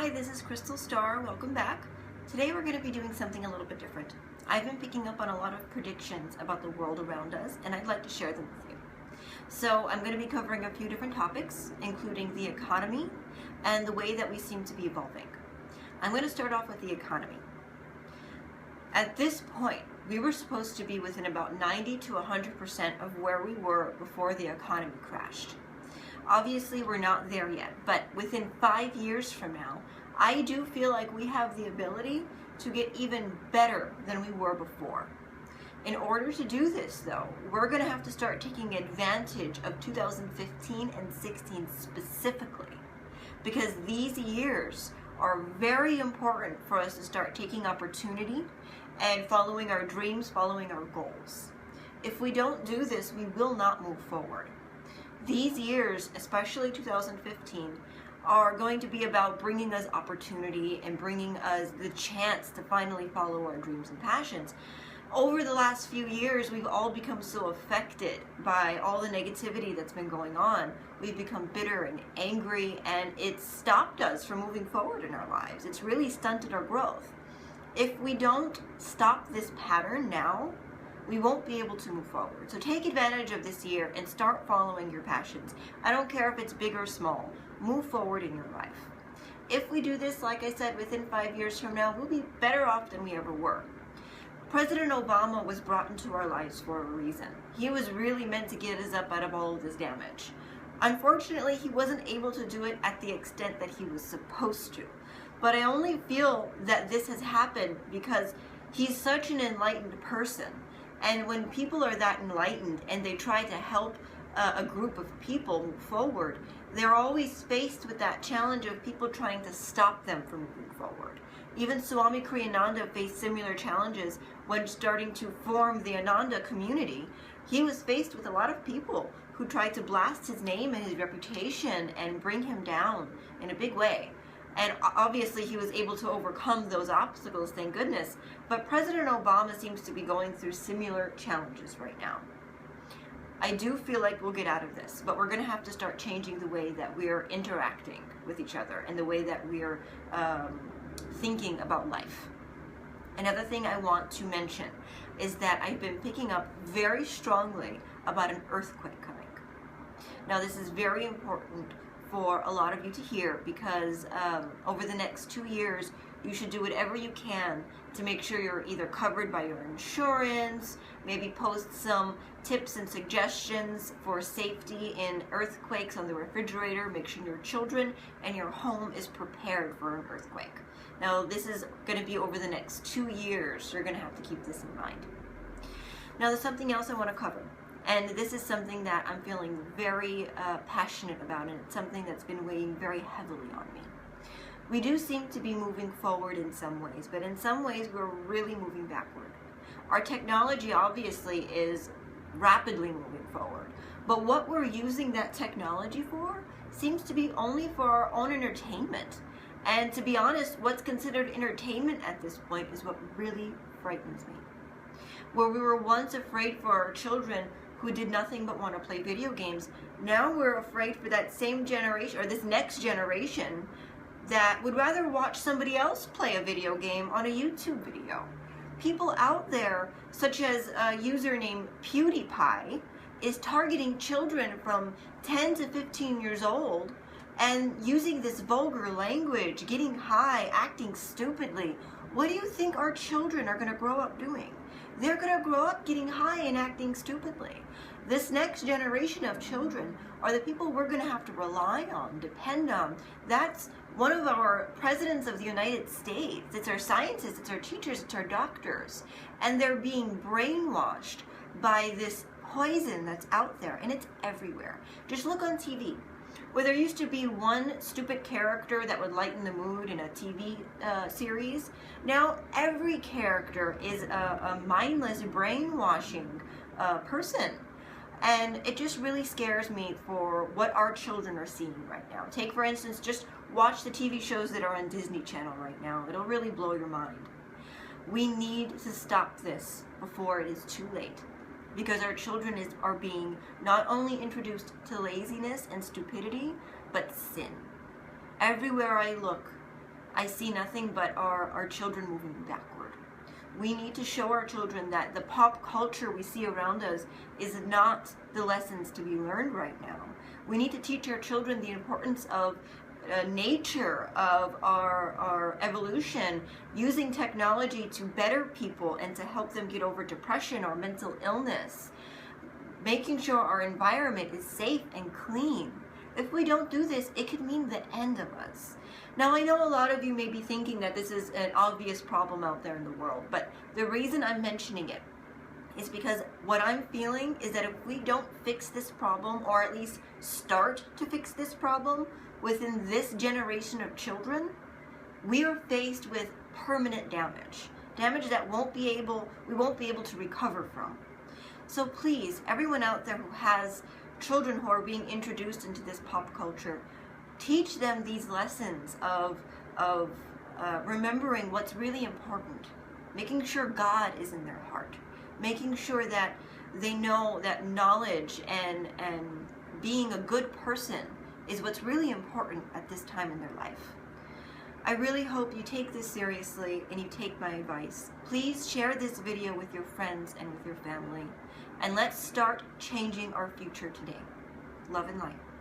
Hi, this is Crystal Starr. Welcome back. Today we're going to be doing something a little bit different. I've been picking up on a lot of predictions about the world around us, and I'd like to share them with you. So I'm going to be covering a few different topics, including the economy and the way that we seem to be evolving. I'm going to start off with the economy. At this point, we were supposed to be within about 90 to 100% of where we were before the economy crashed. Obviously, we're not there yet, but within 5 years from now, I do feel like we have the ability to get even better than we were before. In order to do this, though, we're going to have to start taking advantage of 2015 and 16 specifically, because these years are very important for us to start taking opportunity and following our dreams, following our goals. If we don't do this, we will not move forward. These years, especially 2015, are going to be about bringing us opportunity and bringing us the chance to finally follow our dreams and passions. Over the last few years, we've all become so affected by all the negativity that's been going on. We've become bitter and angry, and it's stopped us from moving forward in our lives. It's really stunted our growth. If we don't stop this pattern now, we won't be able to move forward. So take advantage of this year and start following your passions. I don't care if it's big or small. Move forward in your life. If we do this, like I said, within 5 years from now, we'll be better off than we ever were. President Obama was brought into our lives for a reason. He was really meant to get us up out of all of this damage. Unfortunately, he wasn't able to do it at the extent that he was supposed to. But I only feel that this has happened because he's such an enlightened person. And when people are that enlightened and they try to help a group of people move forward, they're always faced with that challenge of people trying to stop them from moving forward. Even Swami Kriyananda faced similar challenges when starting to form the Ananda community. He was faced with a lot of people who tried to blast his name and his reputation and bring him down in a big way. And obviously he was able to overcome those obstacles, thank goodness. But President Obama seems to be going through similar challenges right now. I do feel like we'll get out of this, but we're going to have to start changing the way that we're interacting with each other and the way that we're thinking about life. Another thing I want to mention is that I've been picking up very strongly about an earthquake coming. Now, this is very important for a lot of you to hear, because over the next 2 years, you should do whatever you can to make sure you're either covered by your insurance, maybe post some tips and suggestions for safety in earthquakes on the refrigerator, make sure your children and your home is prepared for an earthquake. Now, this is going to be over the next 2 years, so you're going to have to keep this in mind. Now, there's something else I want to cover. And this is something that I'm feeling very passionate about, and it's something that's been weighing very heavily on me. We do seem to be moving forward in some ways, but in some ways we're really moving backward. Our technology obviously is rapidly moving forward, but what we're using that technology for seems to be only for our own entertainment. And to be honest, what's considered entertainment at this point is what really frightens me. Where we were once afraid for our children who did nothing but want to play video games, now we're afraid for that same generation, or this next generation, that would rather watch somebody else play a video game on a YouTube video. People out there, such as a user named PewDiePie, is targeting children from 10 to 15 years old and using this vulgar language, getting high, acting stupidly. What do you think our children are going to grow up doing? They're going to grow up getting high and acting stupidly. This next generation of children are the people we're going to have to rely on, depend on. That's one of our presidents of the United States. It's our scientists, it's our teachers, it's our doctors. And they're being brainwashed by this poison that's out there, and it's everywhere. Just look on TV. Where there used to be one stupid character that would lighten the mood in a TV series, now every character is a mindless, brainwashing person. And it just really scares me for what our children are seeing right now. Take, for instance, just watch the TV shows that are on Disney Channel right now. It'll really blow your mind. We need to stop this before it is too late, because our children are being not only introduced to laziness and stupidity, but sin. Everywhere I look, I see nothing but our children moving backward. We need to show our children that the pop culture we see around us is not the lessons to be learned right now. We need to teach our children the importance of nature, of our evolution, using technology to better people and to help them get over depression or mental illness, making sure our environment is safe and clean. If we don't do this, it could mean the end of us. Now, I know a lot of you may be thinking that this is an obvious problem out there in the world, but the reason I'm mentioning it is because what I'm feeling is that if we don't fix this problem, or at least start to fix this problem within this generation of children, we are faced with permanent damage that we won't be able to recover from. So please, everyone out there who has children who are being introduced into this pop culture, teach them these lessons of remembering what's really important, making sure God is in their heart, making sure that they know that knowledge and being a good person is what's really important at this time in their life. I really hope you take this seriously and you take my advice. Please share this video with your friends and with your family, and let's start changing our future today. Love and light.